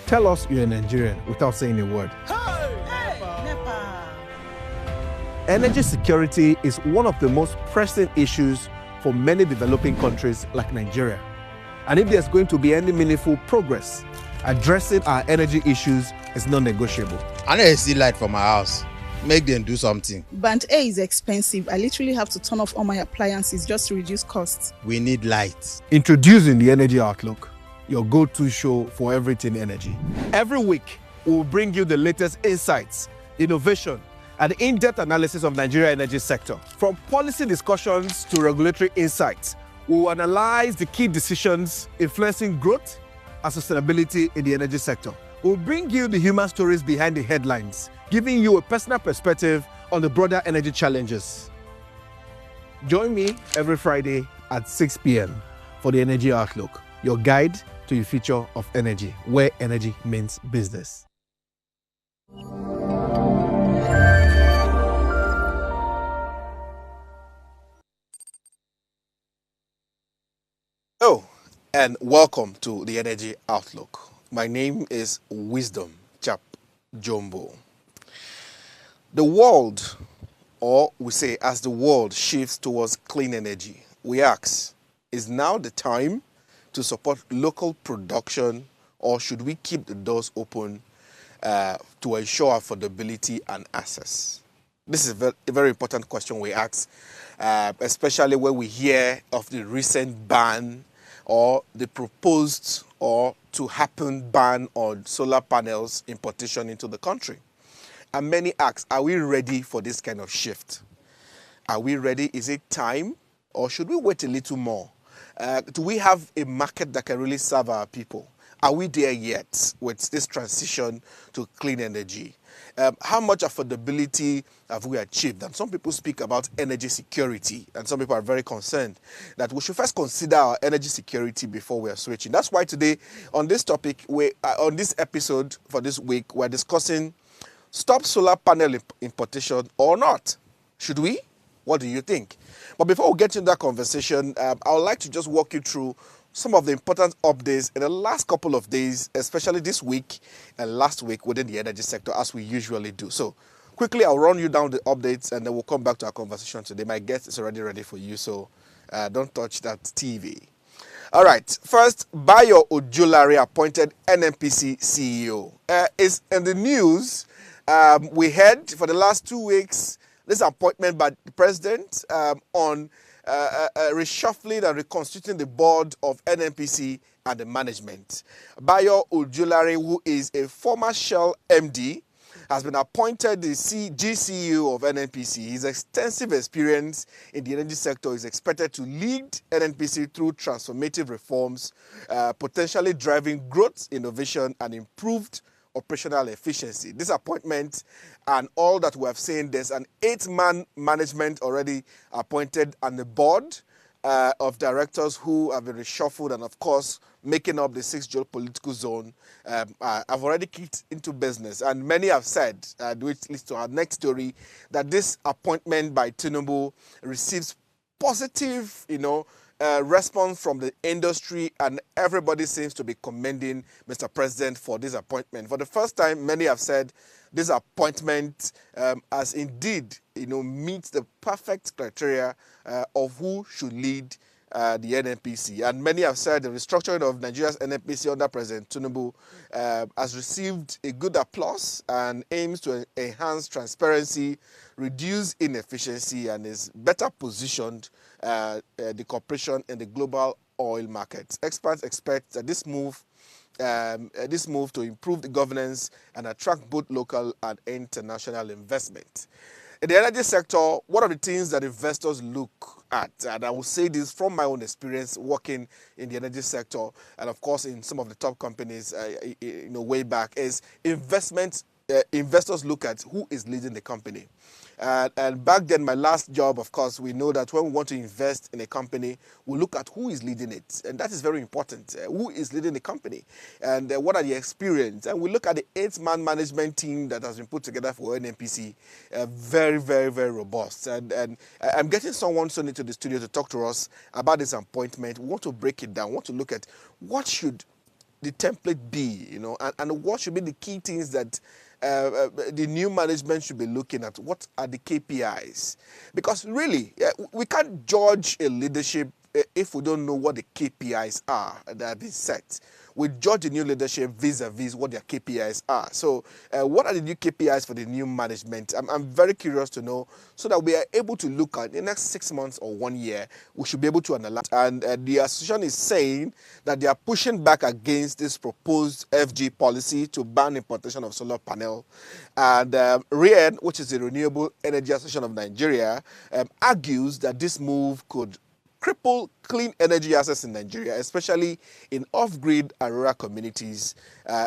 Tell us you're a Nigerian without saying a word. Energy security is one of the most pressing issues for many developing countries like Nigeria. And if there's going to be any meaningful progress, addressing our energy issues is non-negotiable. I need to see light from my house. Make them do something. Band A is expensive. I literally have to turn off all my appliances just to reduce costs. We need light. Introducing the Energy Outlook, your go-to show for everything energy. Every week, we'll bring you the latest insights, innovation, and in-depth analysis of Nigeria's energy sector. From policy discussions to regulatory insights, we will analyze the key decisions influencing growth and sustainability in the energy sector. We'll bring you the human stories behind the headlines, giving you a personal perspective on the broader energy challenges. Join me every Friday at 6 p.m. for the Energy Outlook, your guide to the future of energy, where energy means business. Oh, and welcome to the Energy Outlook. My name is Wisdom Chap Jumbo. The world, or we say as the world shifts towards clean energy, we ask, is now the time to support local production, or should we keep the doors open to ensure affordability and access? This is a very important question we ask, especially when we hear of the recent ban or the proposed or to happen ban on solar panels importation into the country. And many ask, are we ready for this kind of shift? Are we ready? Is it time? Or should we wait a little more? Do we have a market that can really serve our people? Are we there yet with this transition to clean energy? How much affordability have we achieved? And some people speak about energy security, and some people are very concerned that we should first consider our energy security before we are switching. That's why today, on this topic, on this episode for this week, we're discussing stop solar panel importation or not. Should we? What do you think? But before we get into that conversation, I would like to just walk you through some of the important updates in the last couple of days, especially this week and last week within the energy sector, as we usually do. So quickly, I'll run you down the updates and then we'll come back to our conversation today. My guest is already ready for you, so don't touch that TV. All right. First, Bayo Ojulari appointed NNPC CEO. Is in the news. We heard for the last 2 weeks this appointment by the president on reshuffling and reconstituting the board of NNPC and the management. Bayo Ojulari, who is a former Shell MD, has been appointed the GCEO of NNPC. His extensive experience in the energy sector is expected to lead NNPC through transformative reforms, potentially driving growth, innovation, and improved operational efficiency. This appointment and all that we have seen, there's an 8-man management already appointed and the board of directors who have been reshuffled and, of course, making up the 6th geopolitical zone have already kicked into business. And many have said, which leads to our next story, that this appointment by Tinubu receives positive, response from the industry, and everybody seems to be commending Mr. President for this appointment. For the first time, many have said this appointment as indeed, meets the perfect criteria of who should lead the NNPC. And many have said the restructuring of Nigeria's NNPC under President Tinubu has received a good applause and aims to enhance transparency, reduce inefficiency, and is better positioned the corporation in the global oil market. Experts expect that this move to improve the governance and attract both local and international investment. In the energy sector, one of the things that investors look at, and I will say this from my own experience working in the energy sector, and of course in some of the top companies, way back, is investment. Investors look at who is leading the company. And back then, my last job, of course, we know that when we want to invest in a company, we look at who is leading it. And that is very important. Who is leading the company? And what are the experience? And we look at the 8-man management team that has been put together for NNPC. Very, very, very robust. And I'm getting someone soon into the studio to talk to us about this appointment. We want to break it down. We want to look at what should the template be, and what should be the key things that the new management should be looking at? What are the KPIs? Because really, we can't judge a leadership if we don't know what the KPIs are that have been set. We judge the new leadership vis-a-vis what their KPIs are. So what are the new KPIs for the new management? I'm very curious to know, so that we are able to look at the next 6 months or 1 year, we should be able to analyze. And the association is saying that they are pushing back against this proposed FG policy to ban importation of solar panel. And REN, which is the Renewable Energy Association of Nigeria, argues that this move could cripple clean energy access in Nigeria, especially in off-grid and rural communities.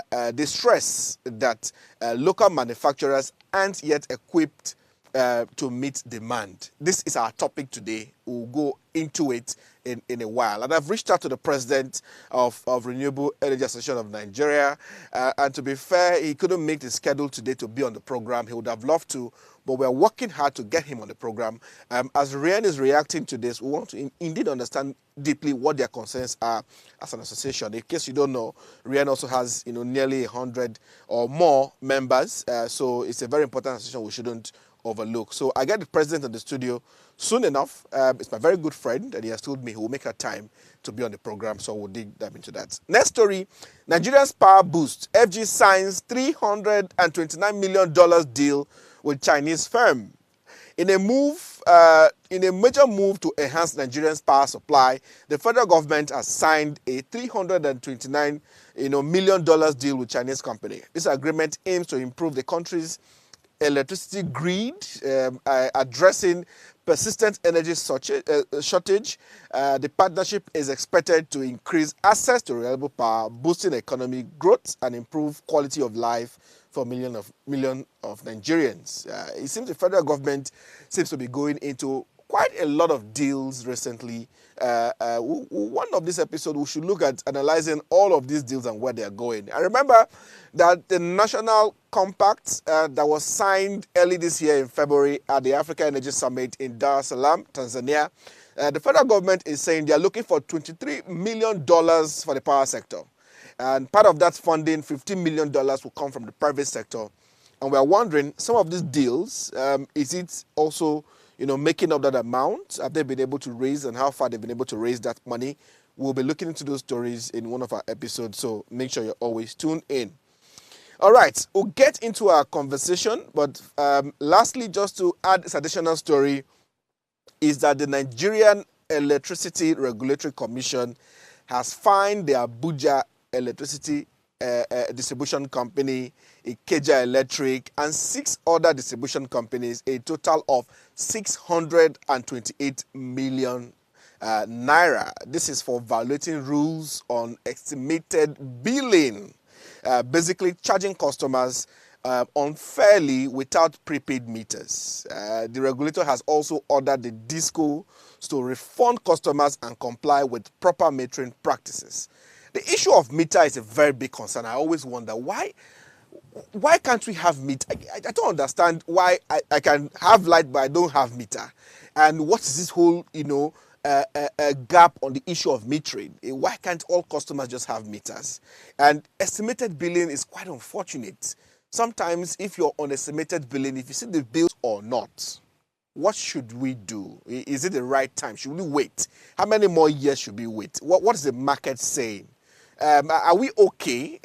They stress that local manufacturers aren't yet equipped to meet demand. This is our topic today. We'll go into it in a while. And I've reached out to the president of Renewable Energy Association of Nigeria. And to be fair, he couldn't make the schedule today to be on the program. He would have loved to, but we're working hard to get him on the program. As REN is reacting to this, we want to indeed understand deeply what their concerns are as an association. In case you don't know, REN also has nearly 100 or more members. So it's a very important association we shouldn't overlook. So I get the president of the studio soon enough. It's my very good friend, and he has told me he will make a time to be on the program, so we'll dig deep into that. Next story, Nigeria's power boost. FG signs $329 million deal with Chinese firm. In a major move to enhance Nigeria's power supply, the federal government has signed a $329 million deal with Chinese company. This agreement aims to improve the country's electricity grid, addressing persistent energy shortage. The partnership is expected to increase access to reliable power, boosting economic growth and improve quality of life for millions of Nigerians. It seems the federal government seems to be going into quite a lot of deals recently. One of this episode, we should look at analyzing all of these deals and where they are going. I remember that the National Compact that was signed early this year in February at the Africa Energy Summit in Dar es Salaam, Tanzania, the federal government is saying they are looking for $23 million for the power sector. And part of that funding, $15 million, will come from the private sector. And we are wondering, some of these deals, is it also making up that amount? Have they been able to raise, and how far they've been able to raise that money? We'll be looking into those stories in one of our episodes, so make sure you're always tuned in. All right, we'll get into our conversation, but lastly, just to add this additional story, is that the Nigerian Electricity Regulatory Commission has fined the Abuja Electricity Distribution Company, Ikeja Electric, and 6 other distribution companies a total of 628 million naira. This is for violating rules on estimated billing, basically charging customers unfairly without prepaid meters. The regulator has also ordered the DISCO to refund customers and comply with proper metering practices. The issue of meter is a very big concern. I always wonder why can't we have meter? I don't understand why I can have light but I don't have meter. And what is this whole gap on the issue of metering? Why can't all customers just have meters? And estimated billing is quite unfortunate. Sometimes if you're on estimated billing, if you see the bills or not, what should we do? Is it the right time? Should we wait? How many more years should we wait? What is the market saying? Are we okay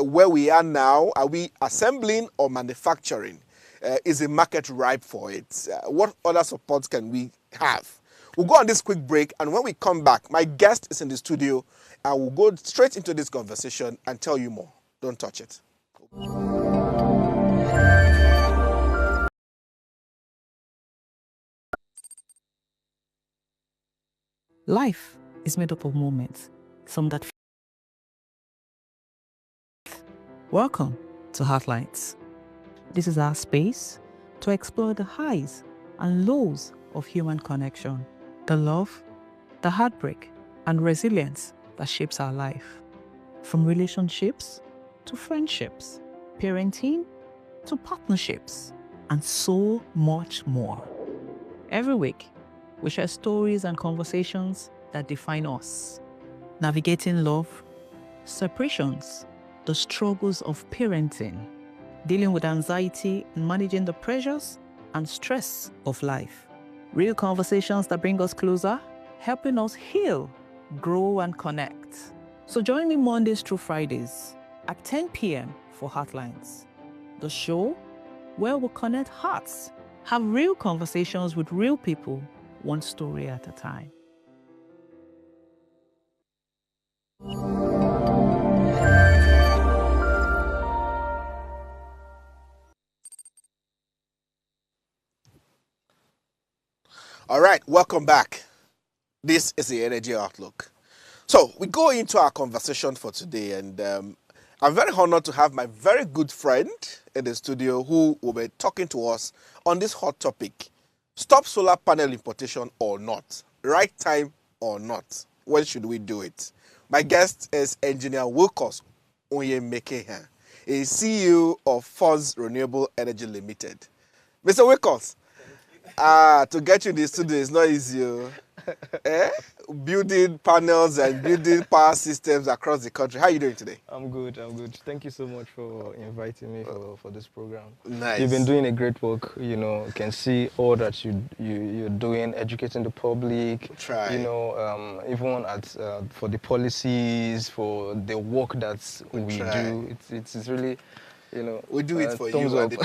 where we are now? Are we assembling or manufacturing? Is the market ripe for it? What other supports can we have? We'll go on this quick break, and when we come back, my guest is in the studio, and we'll go straight into this conversation and tell you more. Don't touch it. Life is made up of moments, some that. Welcome to Heartlines. This is our space to explore the highs and lows of human connection, the love, the heartbreak, and resilience that shapes our life. From relationships to friendships, parenting to partnerships, and so much more. Every week, we share stories and conversations that define us, navigating love, separations, the struggles of parenting, dealing with anxiety and managing the pressures and stress of life. Real conversations that bring us closer, helping us heal, grow, and connect. So join me Mondays through Fridays at 10 p.m. for Heartlines, the show where we connect hearts, have real conversations with real people, one story at a time. All right, welcome back. This is the Energy Outlook. So we go into our conversation for today, and I'm very honored to have my very good friend in the studio who will be talking to us on this hot topic: stop solar panel importation or not? Right time or not? When should we do it? My guest is Engineer Wilcox Onyemekeihia, a CEO of Fuzz Renewable Energy Limited. Mr. Wilcox, to get you in the studio is not easy. Building panels and building power systems across the country. How are you doing today? I'm good. Thank you so much for inviting me for this program. Nice. You've been doing a great work. You can see all that you're doing, educating the public. Try. Even for the policies, for the work that we do. It's really, we do it for thumbs you up. and the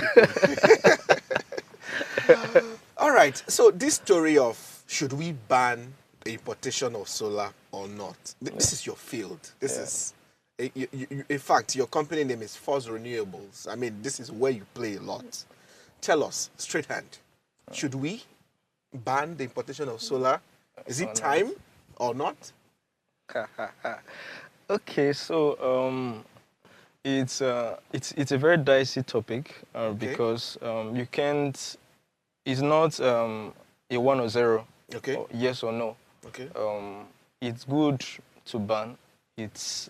people. All right. So this story of should we ban the importation of solar or not? This is your field. This is, in fact, your company name is Fuzz Renewables. I mean, this is where you play a lot. Tell us, straight hand, should we ban the importation of solar? Is it time or not? Okay, so it's a very dicey topic because you can't. It's not a 1 or 0. Okay. Or yes or no. Okay. It's good to ban. It's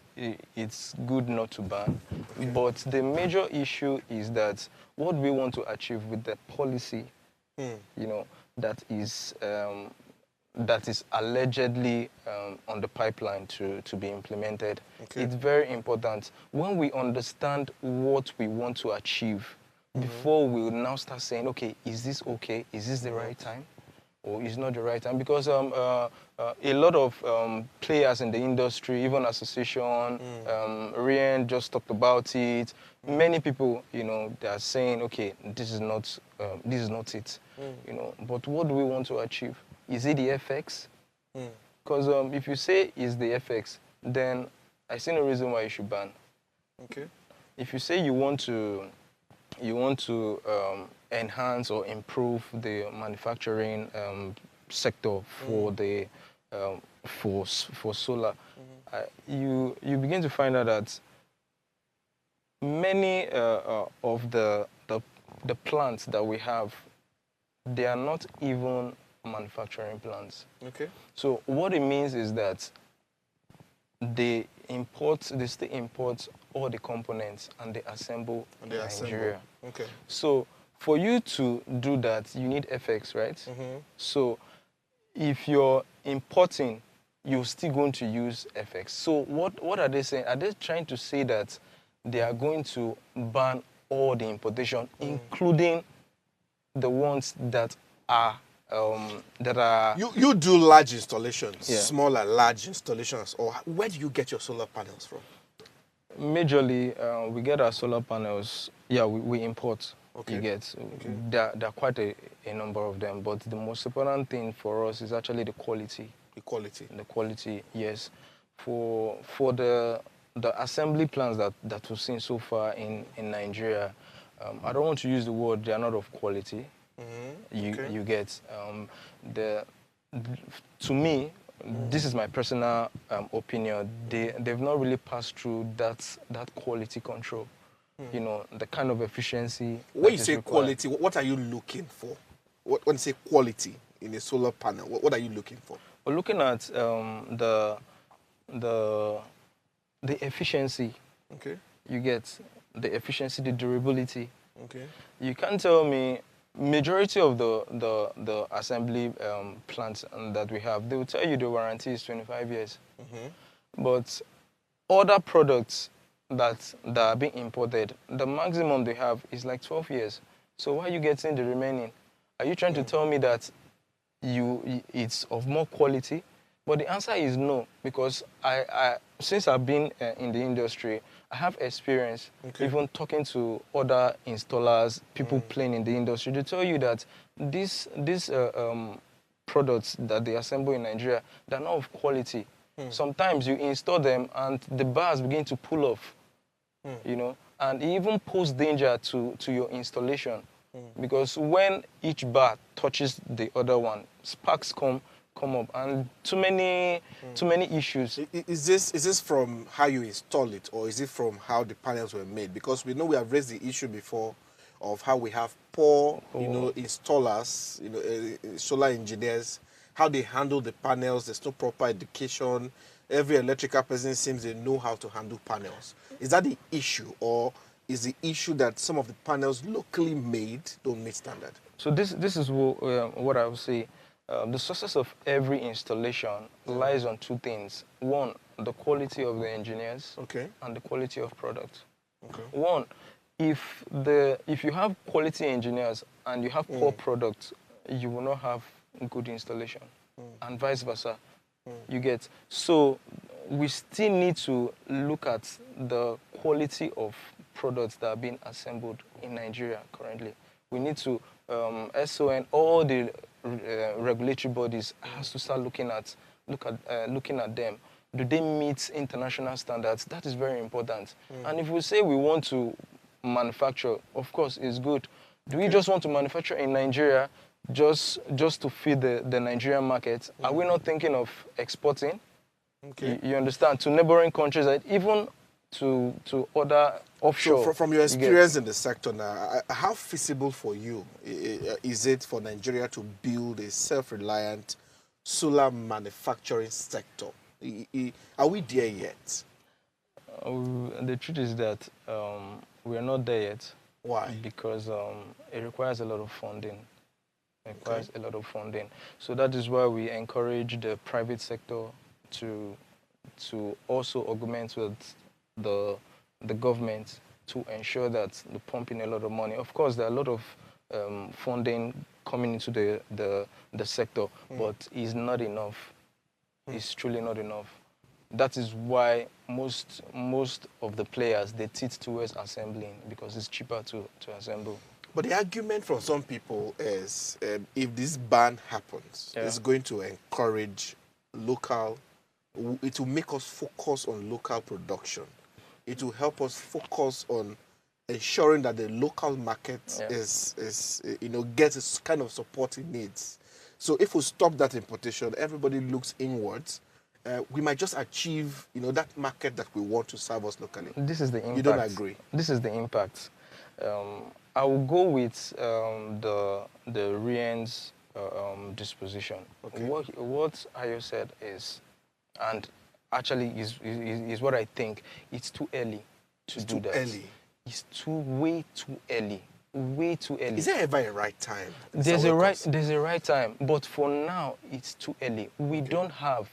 good not to ban. Okay. But the major issue is that what we want to achieve with the policy, that is allegedly on the pipeline to be implemented. Okay. It's very important when we understand what we want to achieve before we now start saying, okay, is this okay? Is this the right time? Or is not the right time? Because a lot of players in the industry, even association, Rian just talked about it. Many people, they are saying, okay, this is not it. But what do we want to achieve? Is it the FX? Because if you say is the FX, then I see no reason why you should ban. Okay. If you say you want to enhance or improve the manufacturing sector for the for solar, you begin to find out that many of the plants that we have, they are not even manufacturing plants. Okay. So what it means is that they still import all the components and they assemble in Nigeria. Okay. So for you to do that, you need FX, right? So if you're importing, you're still going to use FX. So what are they saying? Are they trying to say that they are going to ban all the importation, including the ones that are You do large installations, Yeah. small and large installations, or where do you get your solar panels from? Majorly, we get our solar panels. Yeah, we import. Okay. You get. Okay. There are quite a number of them, but the most important thing for us is actually the quality. The quality. The quality, yes. For the assembly plants that we've seen so far in Nigeria, I don't want to use the word they are not of quality. You get. To me, this is my personal opinion. They've not really passed through that quality control. The kind of efficiency. When you say quality, what are you looking for? When you say quality in a solar panel, what are you looking for? We're looking at the efficiency. Okay. You get the efficiency, the durability. Okay. You can't tell me majority of the assembly plants that we have, they will tell you the warranty is 25 years. But other products that are being imported, the maximum they have is like 12 years. So why are you getting the remaining? Are you trying to tell me that it's of more quality? But the answer is no, because since I've been in the industry, I have experience, even talking to other installers, people playing in the industry. They tell you that these products that they assemble in Nigeria, they're not of quality. Sometimes you install them and the bars begin to pull off, you know, and it even pose danger to your installation, because when each bar touches the other one, sparks come up, and too many issues. Is this from how you install it, or is it from how the panels were made? Because we know we have raised the issue before of how we have poor, installers, solar engineers, how they handle the panels. There's no proper education. Every electrical person seems they know how to handle panels. Is that the issue, or is the issue that some of the panels locally made don't meet standard? So this is what I would say. The success of every installation lies on two things. One, the quality of the engineers, and the quality of product. One, if you have quality engineers and you have poor products, you will not have good installation, and vice versa. You get. So we still need to look at the quality of products that are being assembled in Nigeria currently. We need to SON, all the regulatory bodies has to start looking at them. Do they meet international standards? That is very important. And if we say we want to manufacture, of course, it's good. Do we just want to manufacture in Nigeria just to feed the Nigerian market? Are we not thinking of exporting? You understand? To neighboring countries, even to other offshore. So from your experience in the sector now, how feasible for you is it for Nigeria to build a self-reliant solar manufacturing sector? Are we there yet? The truth is that we are not there yet. Why? Because it requires a lot of funding. A lot of funding. So that is why we encourage the private sector to also augment with the government to ensure that they pump in a lot of money. Of course, there are a lot of funding coming into the sector, but it's not enough. It's truly not enough. That is why most of the players, they teach towards assembling, because it's cheaper to assemble. But the argument from some people is if this ban happens, it's going to encourage local, it will make us focus on local production. It will help us focus on ensuring that the local market is gets its kind of support it needs. So if we stop that importation, everybody looks inwards, we might just achieve that market that we want to serve us locally. This is the impact. You don't agree? This is the impact. I will go with the RIAN's disposition. What Ayo said is, and actually is what I think, it's too early to do that. Early. It's way too early. Way too early. Is there ever a right time? There's a right time, but for now it's too early. We don't have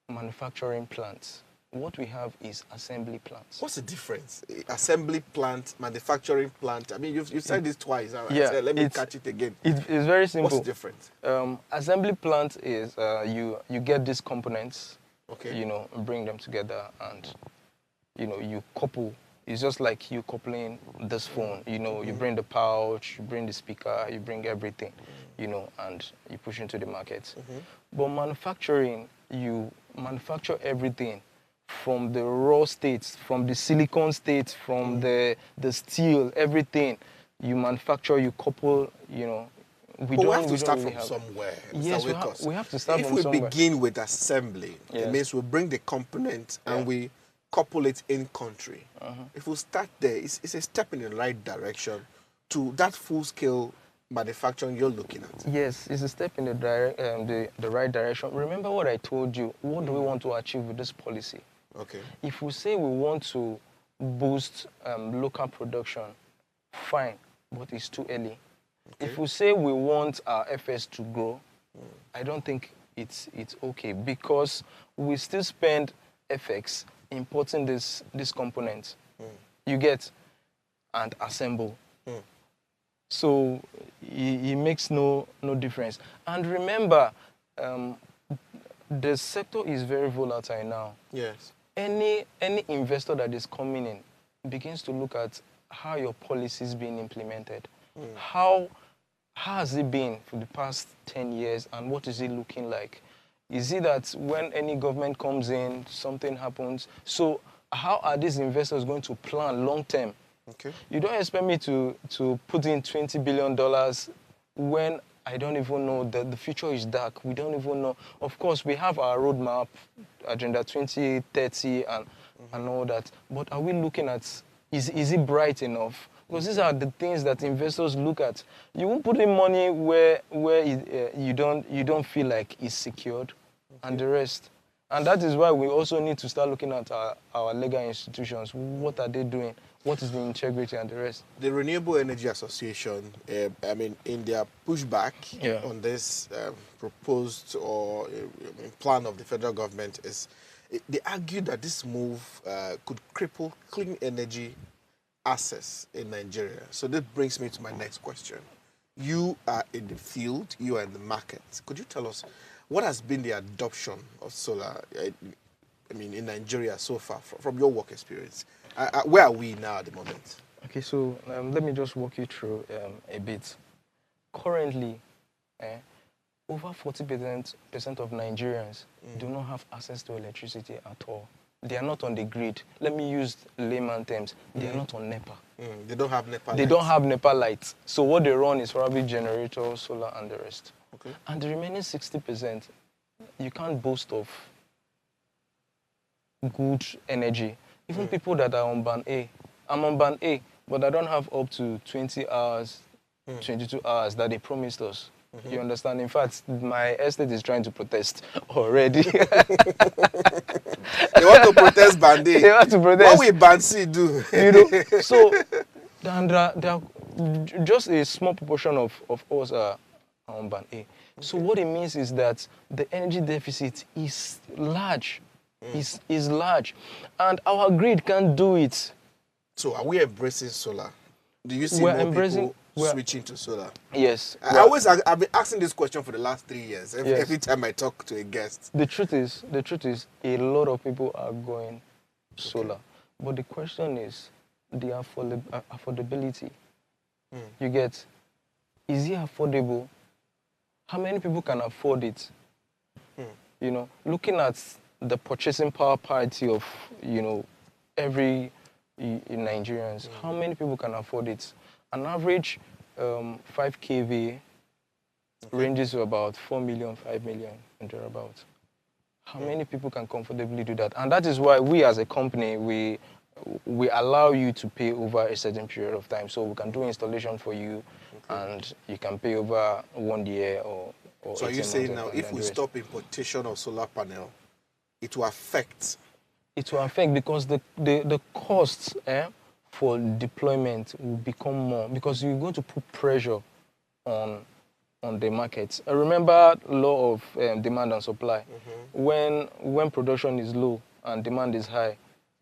manufacturing plants. What we have is assembly plants. What's the difference? Assembly plant, manufacturing plant. I mean, you've said this twice. Let me catch it again. It's very simple. What's the difference? Assembly plant is you get these components, bring them together, and you couple. It's just like you coupling this phone. You bring the pouch, you bring the speaker, you bring everything, and you push into the market. But manufacturing, you manufacture everything from the raw states, from the silicon states, from the steel, everything. You manufacture, you couple, we have to start from somewhere. Yes, we have to start from somewhere. If we begin with assembly, it means we bring the component and we couple it in country. If we start there, it's a step in the right direction to that full-scale manufacturing you're looking at. Yes, it's a step in the right direction. Remember what I told you. What do we want to achieve with this policy? If we say we want to boost local production, fine, but it's too early. If we say we want our FS to grow, I don't think it's okay, because we still spend FX importing this component. You get, and assemble. So it makes no difference. And remember, the sector is very volatile now. Yes. Any investor that is coming in begins to look at how your policy is being implemented. How has it been for the past 10 years, and what is it looking like? Is it that when any government comes in, something happens? So how are these investors going to plan long term? Okay. You don't expect me to put in $20 billion when I don't even know that the future is dark. We don't even know. Of course, we have our roadmap, Agenda 2030 and all that. But are we looking at, is it bright enough? Because these are the things that investors look at. You won't put in money where you don't feel like it's secured, and the rest. And that is why we also need to start looking at our legal institutions. What are they doing? What is the integrity and the rest? The Renewable Energy Association, in their pushback on this proposed or plan of the federal government, they argue that this move could cripple clean energy access in Nigeria. So this brings me to my next question. You are in the field, you are in the market. Could you tell us what has been the adoption of solar in Nigeria so far, from your work experience? Where are we now at the moment? Okay, so let me just walk you through a bit. Currently, over 40% of Nigerians do not have access to electricity at all. They are not on the grid. Let me use layman terms. They are not on NEPA. They don't have NEPA lights. They don't have NEPA lights. So what they run is probably generator, solar, and the rest. Okay. And the remaining 60%, you can't boast of good energy. Even people that are on band A. I'm on band A, but I don't have up to 20 hours, 22 hours that they promised us. You understand? In fact, my estate is trying to protest already. They want to protest band A. They want to protest. What will band C do? So, and there are just a small proportion of us are on band A. So what it means is that the energy deficit is large. Is large. And our grid can't do it. So are we embracing solar? Do you see more people switching to solar? Yes. I've been asking this question for the last 3 years. Every time I talk to a guest. The truth is, a lot of people are going solar. But the question is the affordability. You get, is it affordable? How many people can afford it? You know, looking at the purchasing power parity of, every Nigerians, how many people can afford it? An average 5 kVA ranges to about 4 million, 5 million, and thereabouts. How many people can comfortably do that? And that is why we as a company, we allow you to pay over a certain period of time. So we can do installation for you, and you can pay over 1 year or so are you saying now, if we stop importation of solar panel, it will affect? It will affect because the costs for deployment will become more, because you're going to put pressure on the market. Remember law of demand and supply. When production is low and demand is high,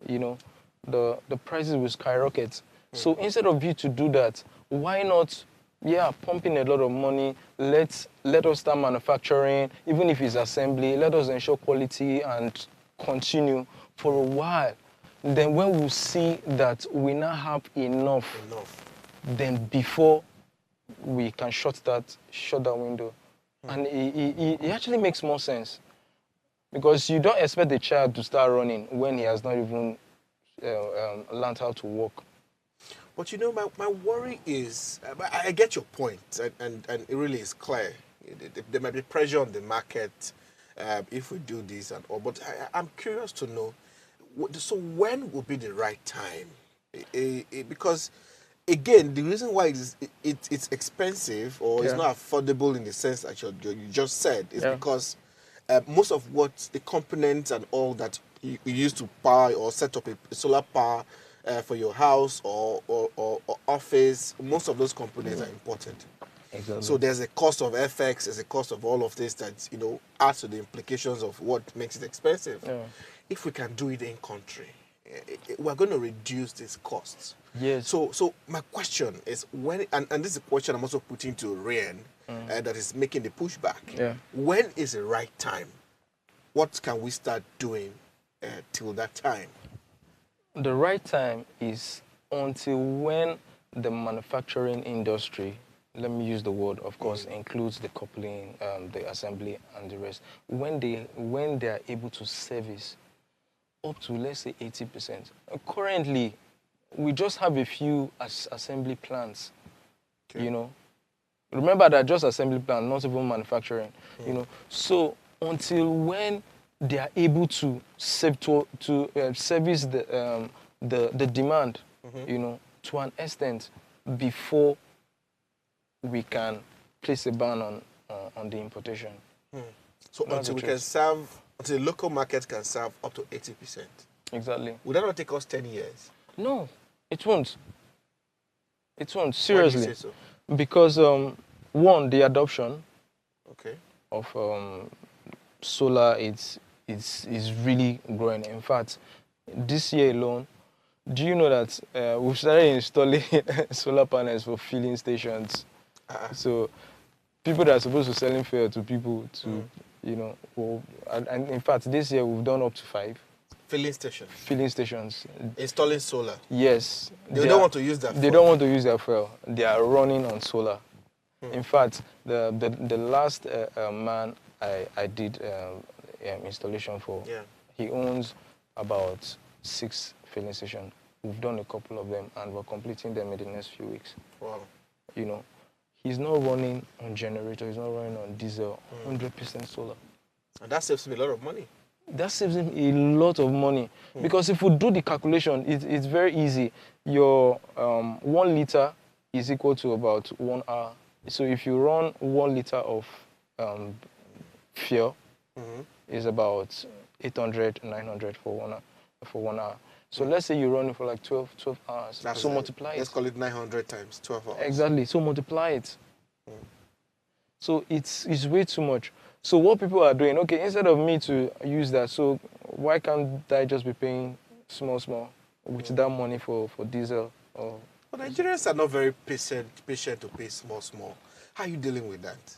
the prices will skyrocket. So instead of you to do that, why not pump in a lot of money, let us start manufacturing, even if it's assembly, let us ensure quality and continue for a while. Then when we see that we now have enough, then before we can shut that window. And it actually makes more sense, because you don't expect the child to start running when he has not even learned how to walk. But my worry is, I get your point, and it really is clear. There might be pressure on the market if we do this and all, but I'm curious to know, so when would be the right time? Because, again, the reason why it's expensive or it's not affordable in the sense that you just said is because most of what the components and all that you use to buy or set up a solar power for your house or office, most of those components are imported. Exactly. So there's a cost of FX, there's a cost of all of this that, adds to the implications of what makes it expensive. if we can do it in country, we're going to reduce these costs. Yes. So my question is when, and this is a question I'm also putting to Rian, that is making the pushback. Yeah. When is the right time? What can we start doing till that time? The right time is until when the manufacturing industry, let me use the word, of course, includes the coupling, the assembly, and the rest. When they are able to service up to, let's say, 80%. Currently, we just have a few assembly plants. Okay. You know, remember that just assembly plant, not even manufacturing. You know, so until when they are able to service the demand, you know, to an extent before we can place a ban on the importation. So until we can serve, until the local market can serve up to 80%. Exactly. Would that not take us 10 years? No, it won't. It won't, Why do you seriously. say so? Because, one, the adoption Okay. of solar is really growing. In fact, this year alone, do you know that we've started installing solar panels for filling stations? So people that are supposed to selling fuel to people to, you know, well, and in fact, this year we've done up to 5 Filling stations. filling stations. Installing solar. Yes. They don't want to use that. They don't want to use their fuel. They are running on solar. In fact, the last man I did installation for, he owns about 6 filling stations. We've done a couple of them, and we're completing them in the next few weeks. Wow. You know, he's not running on generator. He's not running on diesel. 100% solar. And that saves me a lot of money. That saves him a lot of money. Because if we do the calculation, it's very easy. Your 1 liter is equal to about 1 hour. So if you run 1 liter of fuel, is about 800, 900 for 1 hour. So let's say you run it for like 12 hours. So multiply it. Let's call it 900 times 12 hours. Exactly. So multiply it. So it's way too much. So what people are doing, okay, instead of me to use that, so why can't I just be paying small with that money for diesel? Or But Nigerians are not very patient to pay small. How are you dealing with that?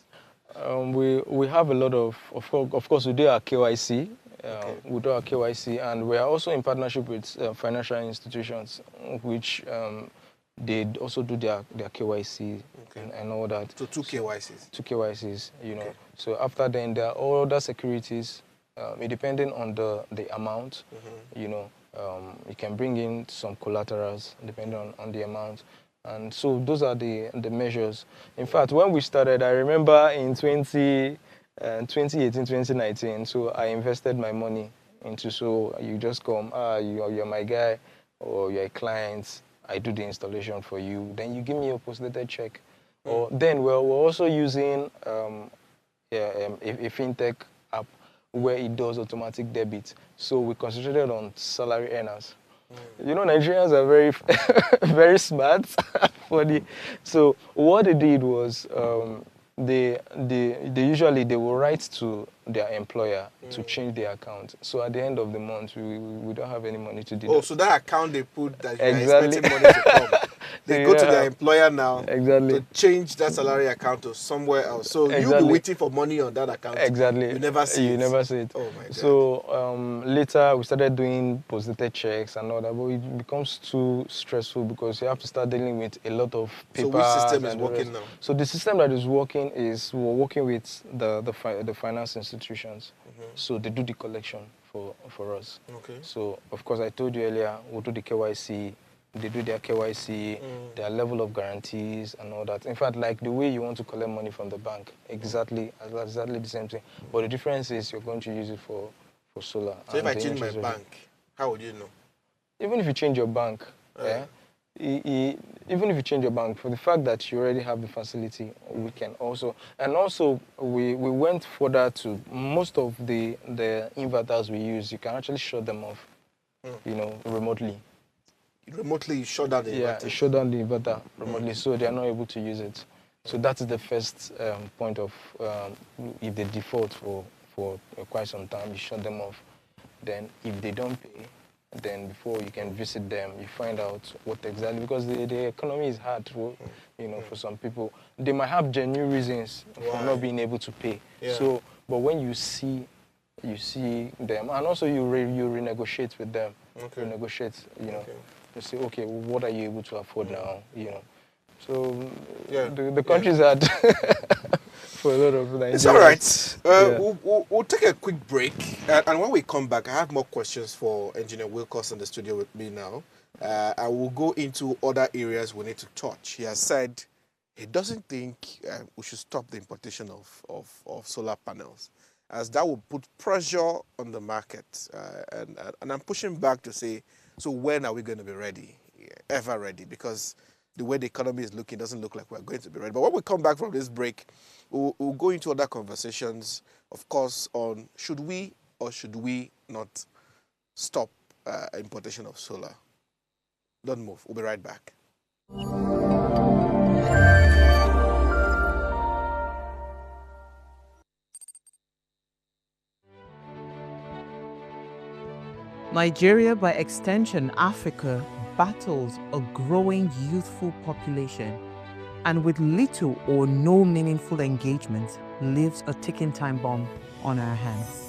We have a lot of course, we do our KYC. Okay. We do our KYC, and we are also in partnership with financial institutions, which they also do their KYC and all that. So 2 KYCs? 2 KYCs, you know. So after then, there are all other securities, depending on the amount, you know. You can bring in some collaterals, depending on the amount. And so those are the measures. In fact, when we started, I remember in 2018, 2019, so I invested my money into, so you just come, you're my guy, or you're a client, I do the installation for you, then you give me your post-dated check. Or then we're also using a fintech app where it does automatic debit. So we concentrated on salary earners. You know, Nigerians are very, very smart. So what they did was they usually will write to their employer to change their account. So at the end of the month, we don't have any money to do. Oh, so that account they put that you're expecting money to come. They go to their employer now to change that salary account to somewhere else. So you'll be waiting for money on that account. Exactly. You never see it. You never see it. Oh my God. So later we started doing post-dated checks and all that, but it becomes too stressful because you have to start dealing with a lot of papers. So which system is working now? So the system that is working is we're working with the finance institutions. So they do the collection for us. Okay. So of course I told you earlier, we'll do the KYC. They do their KYC, their level of guarantees and all that. In fact, like the way you want to collect money from the bank, exactly the same thing. But the difference is you're going to use it for solar. So if I change my bank, how would you know? Even if you change your bank, even if you change your bank, for the fact that you already have the facility, we can also, and also we went further to most of the inverters we use, you can actually shut them off, you know, remotely. Remotely you shut down the inverter? Yeah, you shut down the inverter remotely, so they are not able to use it. So that is the first point of, if they default for quite some time, you shut them off. Then if they don't pay, then before you can visit them, you find out what exactly, because the economy is hard, for some people. They might have genuine reasons for not being able to pay. Yeah. So, but when you see them, and also you renegotiate with them. Okay. Renegotiate, you say, okay, what are you able to afford now? So the country's hard for a lot of Nigerians. It's all right. We'll take a quick break, and when we come back, I have more questions for Engineer Wilcox in the studio with me now. I will go into other areas we need to touch. He has said he doesn't think we should stop the importation of solar panels, as that will put pressure on the market. And I'm pushing back to say, so when are we going to be ready? Ever ready? Because the way the economy is looking doesn't look like we're going to be ready. But when we come back from this break, we'll go into other conversations, of course, on should we or should we not stop importation of solar. Don't move. We'll be right back. Nigeria, by extension Africa, battles a growing youthful population, and with little or no meaningful engagement, leaves a ticking time bomb on our hands.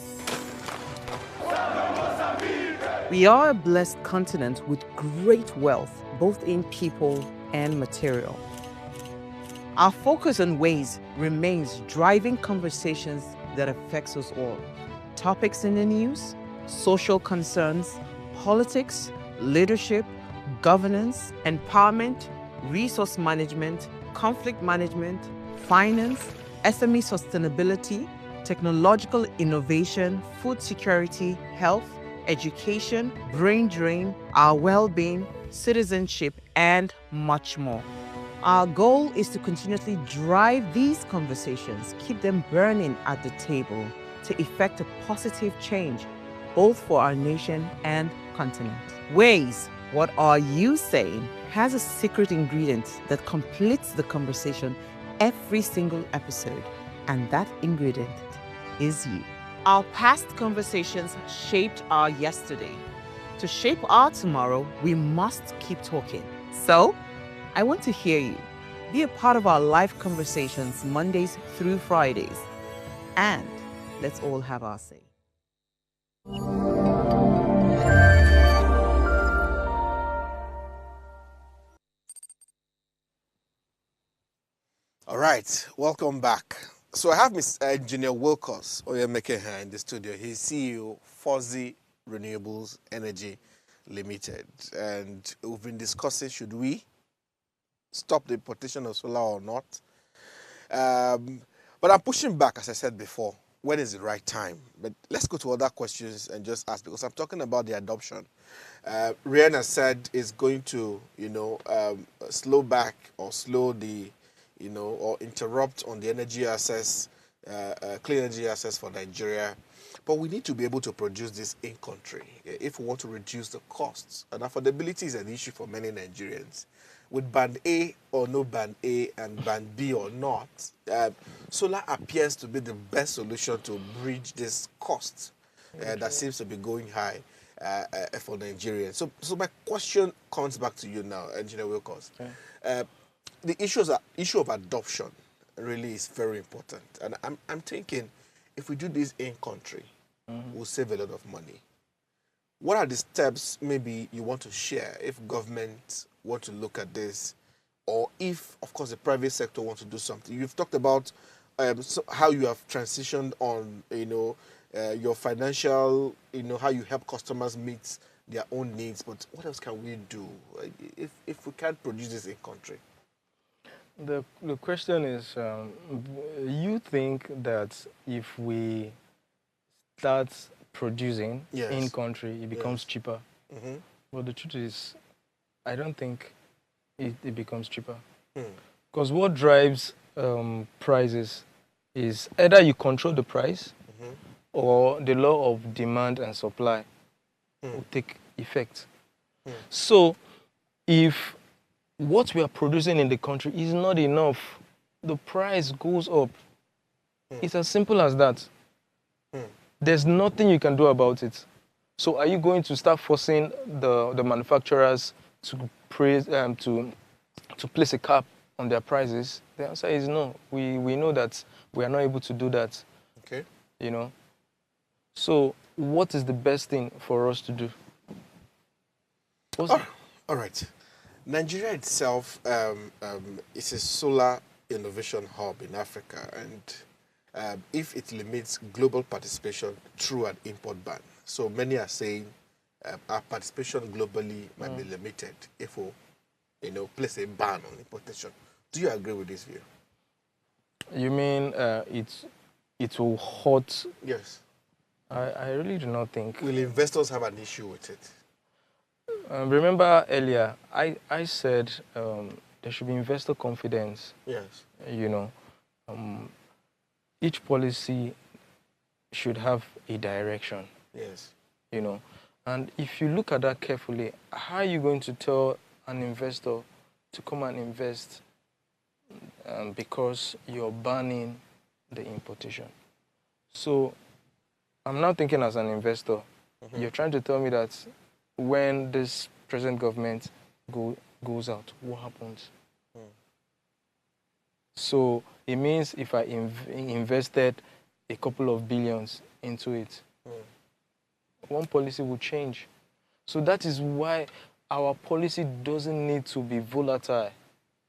We are a blessed continent with great wealth, both in people and material. Our focus on ways remains driving conversations that affects us all. Topics in the news, social concerns, politics, leadership, governance, empowerment, resource management, conflict management, finance, SME sustainability, technological innovation, food security, health, education, brain drain, our well-being, citizenship, and much more. Our goal is to continuously drive these conversations, keep them burning at the table to effect a positive change, both for our nation and continent. Ways, what are you saying, has a secret ingredient that completes the conversation every single episode, and that ingredient is you. Our past conversations shaped our yesterday. To shape our tomorrow, we must keep talking. So, I want to hear you. Be a part of our live conversations Mondays through Fridays. And let's all have our say. All right, welcome back. So I have Mr. Engineer Wilcox Onyemekeihia in the studio. He's CEO Fuzzy Renewables Energy Limited, and we've been discussing should we stop the importation of solar or not. But I'm pushing back, as I said before. When is the right time? But let's go to other questions and just ask, because I'm talking about the adoption. Rian has said is going to, slow back or slow the, or interrupt on the energy access, clean energy access for Nigeria. But we need to be able to produce this in country if we want to reduce the costs. And affordability is an issue for many Nigerians. With band A or no band A and band B or not, solar appears to be the best solution to bridge this cost that seems to be going high for Nigerians. So my question comes back to you now, Engineer Wilcox. Okay. The issue of adoption really is very important. And I'm thinking, if we do this in country, we'll save a lot of money. What are the steps maybe you want to share if government want to look at this, or if, of course, the private sector wants to do something? You've talked about how you have transitioned on, your financial, how you help customers meet their own needs. But what else can we do if we can't produce this in country? The question is, you think that if we start producing in country, it becomes cheaper? Mm-hmm. But the truth is, I don't think it becomes cheaper. Because what drives prices is either you control the price or the law of demand and supply will take effect. So if what we are producing in the country is not enough, the price goes up. It's as simple as that. There's nothing you can do about it. So are you going to start forcing the manufacturers to place a cap on their prices? The answer is no. We know that we are not able to do that. Okay. You know. So what is the best thing for us to do? All right. Nigeria itself is a solar innovation hub in Africa, and if it limits global participation through an import ban, so many are saying our participation globally might be limited if we, place a ban on importation. Do you agree with this view? You mean it will hurt? Yes. I really do not think. Will investors have an issue with it? Remember earlier, I said there should be investor confidence. Yes. Each policy should have a direction. Yes. And if you look at that carefully, how are you going to tell an investor to come and invest because you're banning the importation? So I'm now thinking as an investor, you're trying to tell me that when this present government goes out, what happens? So it means if I invested a couple of billions into it, one policy will change. So that is why our policy doesn't need to be volatile.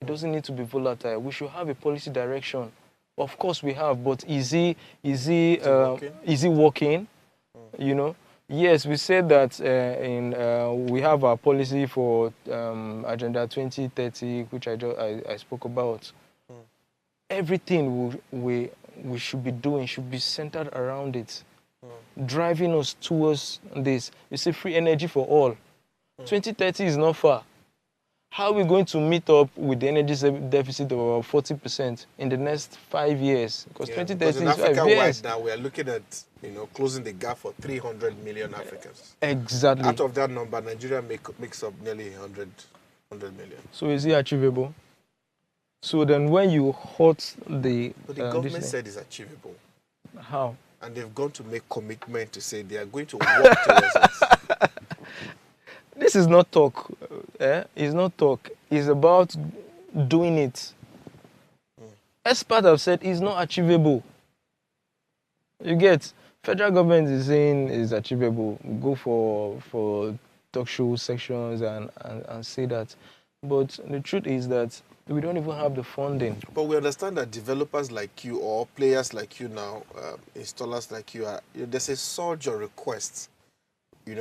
It doesn't need to be volatile. We should have a policy direction. Of course we have, but is it working? Yes, we said that we have our policy for Agenda 2030, which I spoke about. Everything we should be doing should be centered around it, driving us towards this. You see, free energy for all. 2030 is not far. How are we going to meet up with the energy deficit of about 40% in the next 5 years? Because 2030 is 5 years. Now we are looking at closing the gap for 300 million Africans. Exactly. Out of that number, Nigeria makes up nearly 100 million. So is it achievable? So then when you hurt the... But the government said it's achievable. How? And they've gone to make commitment to say they are going to work towards it. This is not talk. It's not talk. It's about doing it. Experts have said it's not achievable. You get, federal government is saying it's achievable. Go for talk show sections and say that. But the truth is that we don't even have the funding. But we understand that developers like you or players like you now, installers like you, there's a surge of requests,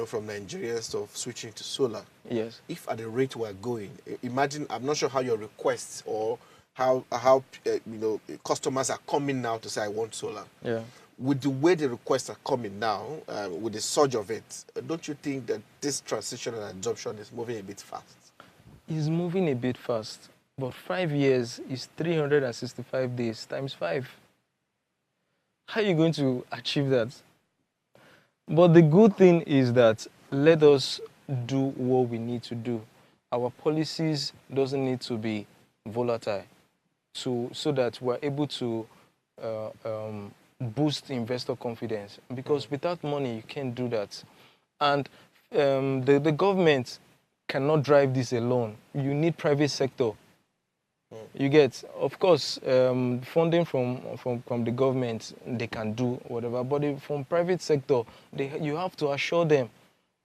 from Nigerians of switching to solar. Yes. If at the rate we're going, imagine, I'm not sure how your requests or how customers are coming now to say, I want solar. Yeah. With the way the requests are coming now, with the surge of it, don't you think that this transition and adoption is moving a bit fast? It's moving a bit fast. But 5 years is 365 days times 5. How are you going to achieve that? But the good thing is that let us do what we need to do. Our policies doesn't need to be volatile so that we're able to boost investor confidence. Because without money, you can't do that. And the government cannot drive this alone. You need private sector. You get, of course, funding from the government, they can do whatever, but from private sector, you have to assure them.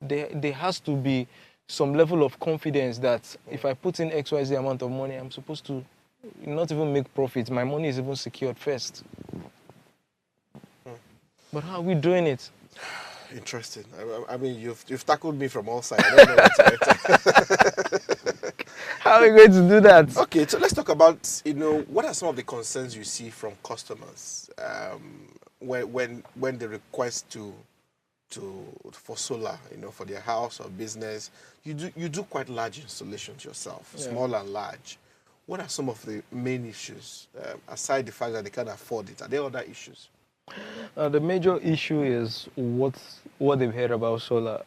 There has to be some level of confidence that if I put in XYZ amount of money, I'm supposed to not even make profit. My money is even secured first. But how are we doing it? Interesting. I mean, you've tackled me from all sides. I don't know what to expect. How are we going to do that? Okay, so let's talk about, what are some of the concerns you see from customers when they request for solar, for their house or business. You do quite large installations yourself, small and large. What are some of the main issues, aside the fact that they can't afford it? Are there other issues? The major issue is what they've heard about solar.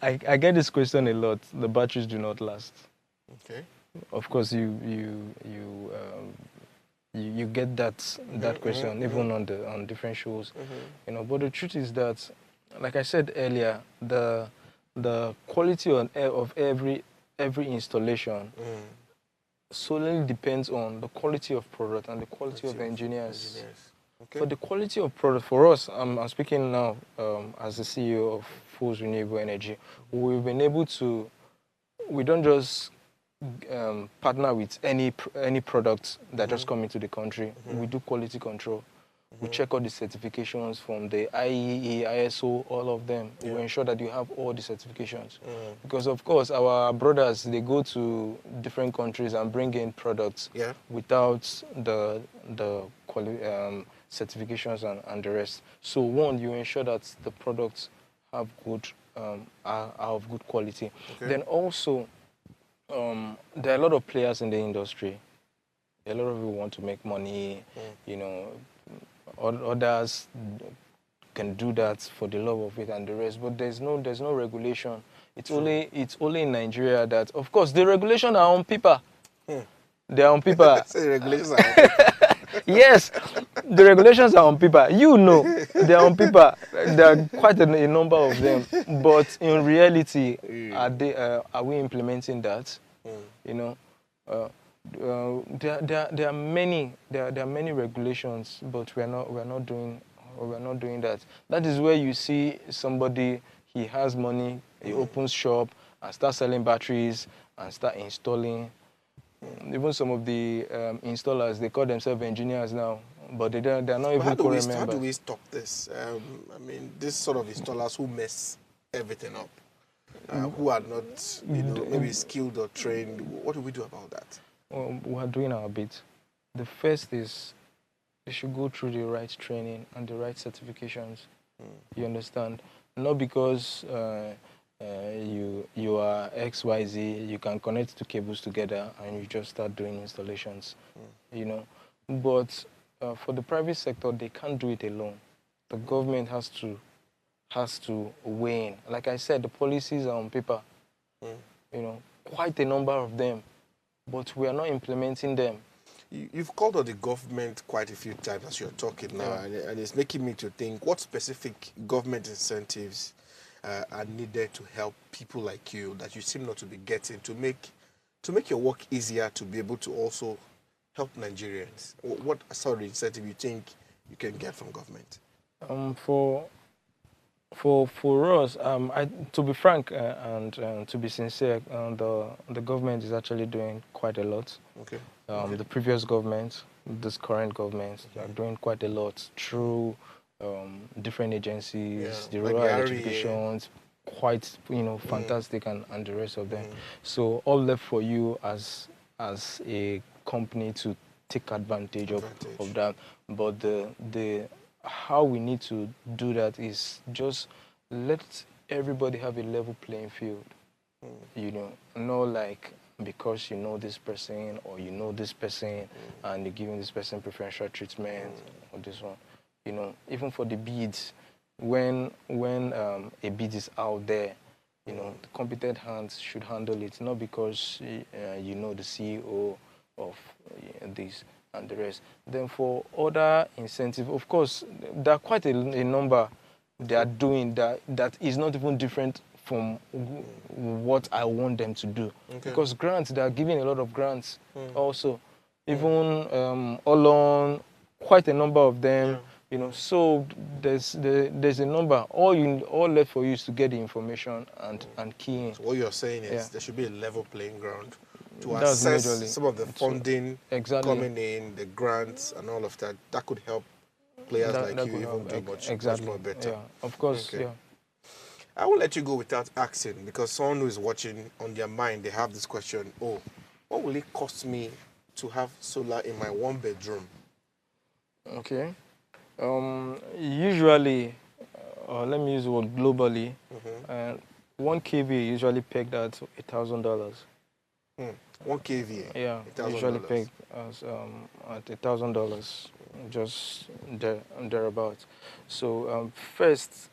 I get this question a lot. The batteries do not last. Okay. Of course, you get that question even on different shows. But the truth is that like I said earlier, the quality of every installation solely depends on the quality of product and the quality of engineers. Okay. For the quality of product, for us, I'm speaking now as the CEO of Fools Renewable Energy. We've been able to, we don't just partner with any products that just come into the country. We do quality control. We check all the certifications from the IEE, ISO, all of them. We ensure that you have all the certifications. Because, of course, our brothers, they go to different countries and bring in products without the certifications and the rest. So, one, you ensure that the products have good, are of good quality. Okay. Then also, there are a lot of players in the industry. A lot of people want to make money, you know. Others can do that for the love of it and the rest, but there's no regulation. It's only in Nigeria that, of course, the regulations are on paper. They are on paper. The regulations are on paper. Yes, the regulations are on paper. You know, they are on paper. There are quite a number of them, but in reality, are we implementing that? You know. There are many regulations, but we're not doing that. That is where you see somebody, he has money, he opens shop and starts selling batteries and start installing. Even some of the installers, they call themselves engineers now, but they're not even core members. How do we stop this? I mean, this sort of installers who mess everything up, who are not, maybe skilled or trained. What do we do about that? We are doing our bit. The first is they should go through the right training and the right certifications. You understand? Not because you are XYZ, you can connect two cables together and you just start doing installations. You know, but for the private sector, they can't do it alone. The government has to weigh in. Like I said, the policies are on paper. You know, quite a number of them. But we are not implementing them. You've called on the government quite a few times as you're talking now, and it's making me to think what specific government incentives are needed to help people like you that you seem not to be getting to make your work easier to be able to also help Nigerians. What sort of incentive you think you can get from government? For us, to be frank and to be sincere, the government is actually doing quite a lot. Okay. The previous government, this current government, are doing quite a lot through different agencies, the rural electrifications, quite fantastic, and the rest of them. So all left for you as a company to take advantage of that. But the how we need to do that is just let everybody have a level playing field. You know, not like because you know this person or you know this person and you're giving this person preferential treatment or this one. You know, even for the bids, when a bid is out there, you know, the competent hands should handle it, not because you know the CEO of this and the rest. Then for other incentive, of course, there are quite a number they are doing that is not even different from what I want them to do. Okay. Because grants, they are giving a lot of grants also. Even Olon, quite a number of them. You know, so there's a number. All left for you is to get the information and key in. So what you're saying is there should be a level playing ground to assess some of the funding coming in, the grants and all of that. That could help players like you even do much more better. Yeah, of course. Okay. Yeah. I won't let you go without asking, because someone who is watching, on their mind, they have this question: oh, what will it cost me to have solar in my one bedroom? Okay. Usually, let me use the word globally. 1 kVA usually pegged at $1,000. 1 kVA. Yeah, usually pegged as at $1,000, just thereabout. So first,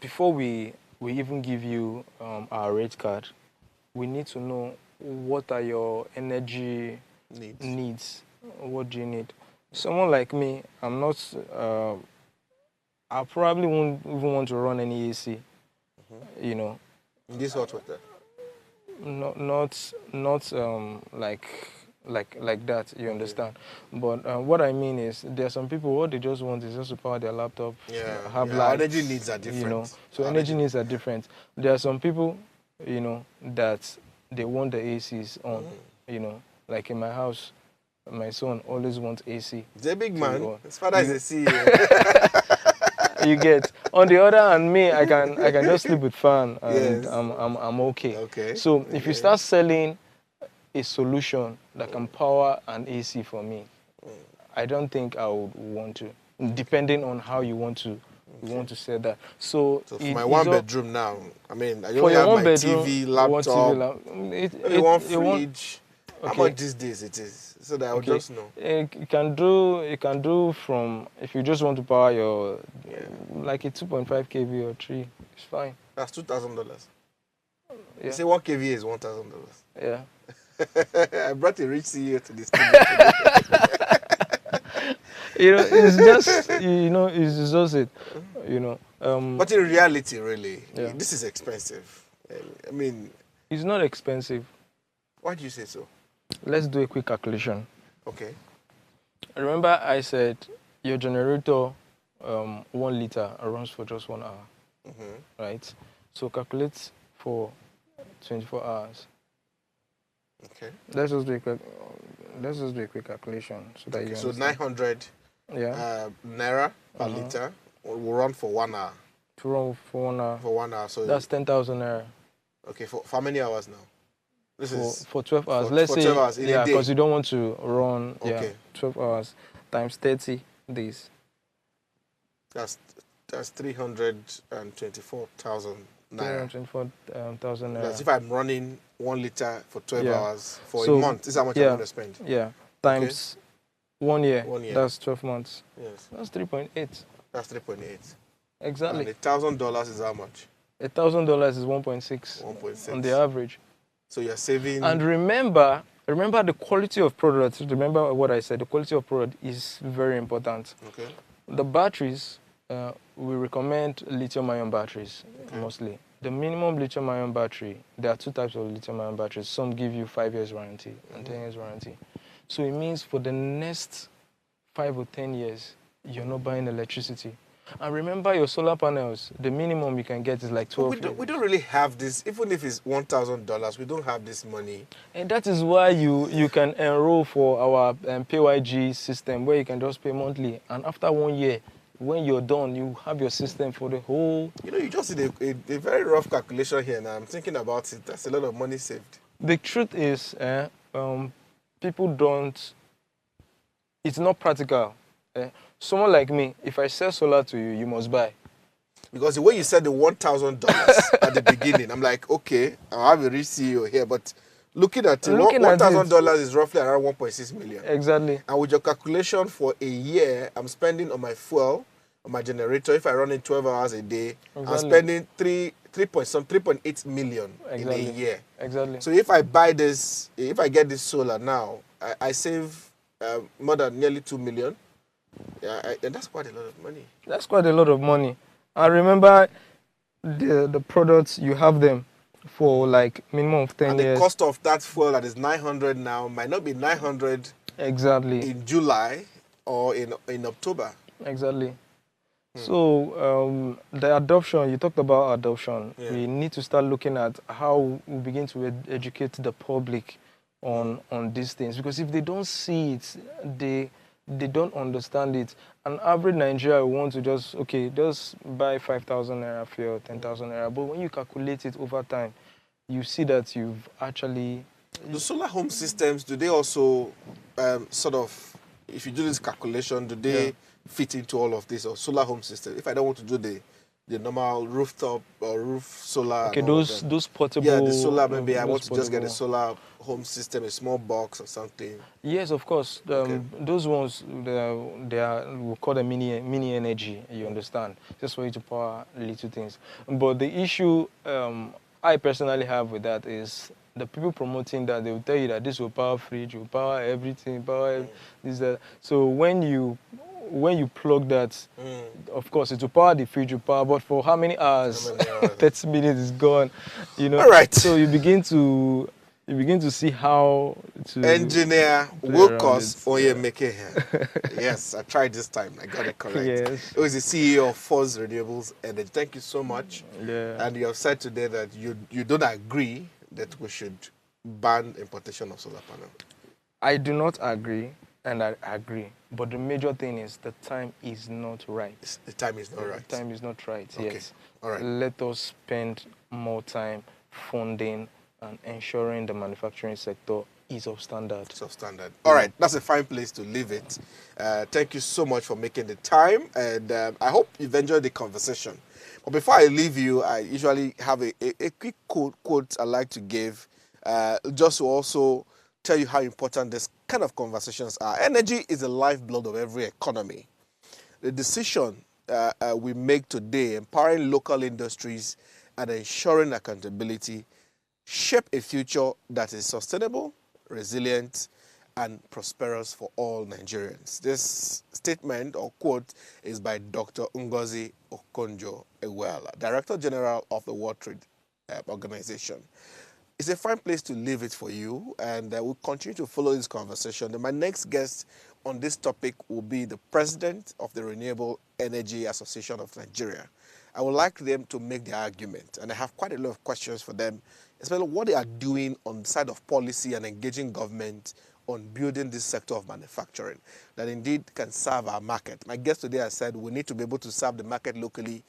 before we even give you our rate card, we need to know what are your energy needs. What do you need? Someone like me, I'm not I probably won't even want to run any AC. You know, In this hot weather. not like that. You understand? But what I mean is, there are some people what they just want is just to power their laptop, have Our lights. energy needs are different. You know, so Our energy needs are different. There are some people, you know, that they want the ACs on. You know, like in my house, my son always wants AC. He's a big to be man. on. His father is a CEO. You get. On the other hand, me, I can just sleep with fan and Yes. I'm okay. Okay. So if you start selling a solution that can power an AC for me, I don't think I would want to, depending on how you want to sell that. So So for my one bedroom now, I mean, I only your have one my bedroom, TV, one laptop, TV, one it won't- fridge. How Okay. much these days it is, so that I'll just know. You can do from, if you just want to power your like a 2.5 kV or 3, it's fine. That's $2,000. Yeah. You say 1 kVA is $1,000. Yeah. I brought a rich CEO to this studio today. You know, it's just it's just it. You know. But in reality, really, Yeah. this is expensive. I mean, It's not expensive. why do you say so? Let's do a quick calculation. Okay. Remember I said your generator 1 liter runs for just 1 hour, right? So calculate for 24 hours. Okay. Let's just do a quick calculation so that you So understand. 900 naira per liter will run for 1 hour. To run for 1 hour. For 1 hour. So That's 10,000 naira. okay. For how many hours now? This is For 12 hours. for- Let's for say 12 hours in a day. because you don't want to run 12 hours times 30 days. that's 324,000 naira. 324,000 naira. That's if I'm running 1 liter for 12 Yeah. hours for So, a month. This is how much I'm going to spend. Yeah. Times 1 year. 1 year. That's 12 months. Yes. That's 3.8. That's 3.8. Exactly. And $1,000 is how much? $1,000 is 1.6 1.6. on the average. So you're saving. And remember the quality of product. Remember what I said. The quality of product is very important. Okay. The batteries, we recommend lithium-ion batteries mostly. The minimum lithium-ion battery, there are 2 types of lithium-ion batteries. Some give you 5 years warranty and 10 years warranty. So it means for the next 5 or 10 years, you're not buying electricity. And remember your solar panels, the minimum you can get is like 12 we don't really have this. Even if it's $1,000, we don't have this money. And that is why you can enroll for our PYG system where you can just pay monthly. And after 1 year, when you're done, you have your system for the whole... You know, you just did a very rough calculation here now. I'm thinking about it. That's a lot of money saved. The truth is, people don't... It's not practical. Someone like me, if I sell solar to you, you must buy. Because the way you said the $1,000 at the beginning, I'm like, okay, I'll have a rich CEO here. But looking at it, $1,000 is roughly around 1.6 million. Exactly. And with your calculation for a year, I'm spending on my fuel, on my generator. If I run it 12 hours a day, I'm spending 3.8 million in a year. Exactly. So if I buy this, if I get this solar now, I save more than nearly 2 million. Yeah, and that's quite a lot of money. That's quite a lot of money. And remember, the products, you have them for like minimum of 10 and years. The cost of that fuel that is 900 now might not be 900 exactly in July or in October. Exactly. So the adoption, you talked about adoption. Yeah. We need to start looking at how we begin to educate the public on these things, because if they don't see it, they don't understand it. An average Nigerian will want to just buy 5,000 naira fuel, 10,000 naira. But when you calculate it over time, you see that you've actually... The solar home systems, do they also sort of, if you do this calculation, do they fit into all of this, or solar home system? If I don't want to do the normal rooftop or roof solar. Okay, those portable... Yeah, the solar, maybe I want to just get a solar home system, a small box or something. Yes, of course. Those ones, they are, we call them mini energy, you understand? Just for you to power little things. But the issue I personally have with that is the people promoting that, they will tell you that this will power fridge, will power everything, power this, that. So when you when you plug that, of course, it will power the fridge, will power, but for how many hours? 30 minutes is gone, you know. All right. So you begin to see how to Engineer play Wilcox around it. Onyemekeihia. Yes, I tried this time. I got it correct. Yes. It was the CEO of Force Renewables Energy. Thank you so much. Yeah. And you have said today that you don't agree that we should ban importation of solar panel. I do not agree, and I agree. But the major thing is the time is not right. The time is not right. The time is not right, Okay. yes. All right. Let us spend more time funding and ensuring the manufacturing sector is of standard. Substandard. All right, that's a fine place to leave it. Thank you so much for making the time, and I hope you've enjoyed the conversation. But before I leave you, I usually have a quick quote I like to give, just to also tell you how important this kind of conversations are. Energy is the lifeblood of every economy. The decision we make today, empowering local industries and ensuring accountability, shape a future that is sustainable, resilient, and prosperous for all Nigerians. This statement or quote is by Dr. Ngozi Okonjo-Iweala, Director General of the World Trade Organization. It's a fine place to leave it for you, and we'll continue to follow this conversation. And my next guest on this topic will be the President of the Renewable Energy Association of Nigeria. I would like them to make their argument, and I have quite a lot of questions for them, especially what they are doing on the side of policy and engaging government on building this sector of manufacturing that indeed can serve our market. My guest today has said we need to be able to serve the market locally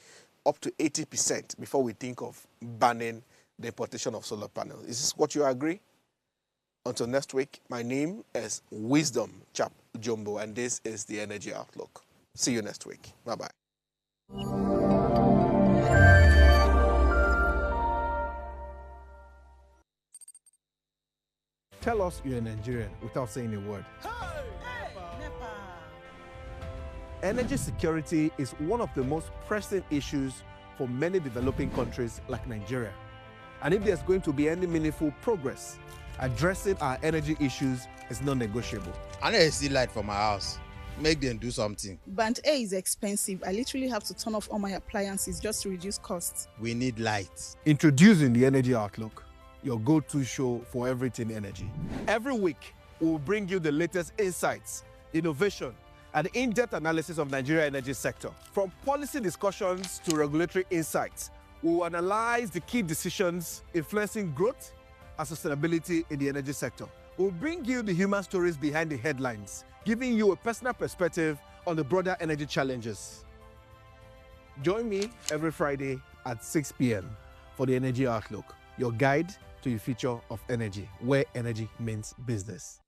up to 80% before we think of banning the importation of solar panels. Is this what you agree? Until next week, my name is Wisdom Chap Jumbo, and this is the Energy Outlook. See you next week. Bye-bye. Tell us you're a Nigerian without saying a word. Energy security is one of the most pressing issues for many developing countries like Nigeria. And if there's going to be any meaningful progress, addressing our energy issues is non-negotiable. I need to see light for my house. Make them do something. Band A is expensive. I literally have to turn off all my appliances just to reduce costs. We need light. Introducing the Energy Outlook, your go-to show for everything energy. Every week, we'll bring you the latest insights, innovation, and in-depth analysis of Nigeria's energy sector. From policy discussions to regulatory insights, we will analyze the key decisions influencing growth and sustainability in the energy sector. We'll bring you the human stories behind the headlines, giving you a personal perspective on the broader energy challenges. Join me every Friday at 6 p.m. for the Energy Outlook, your guide to the future of energy, where energy means business.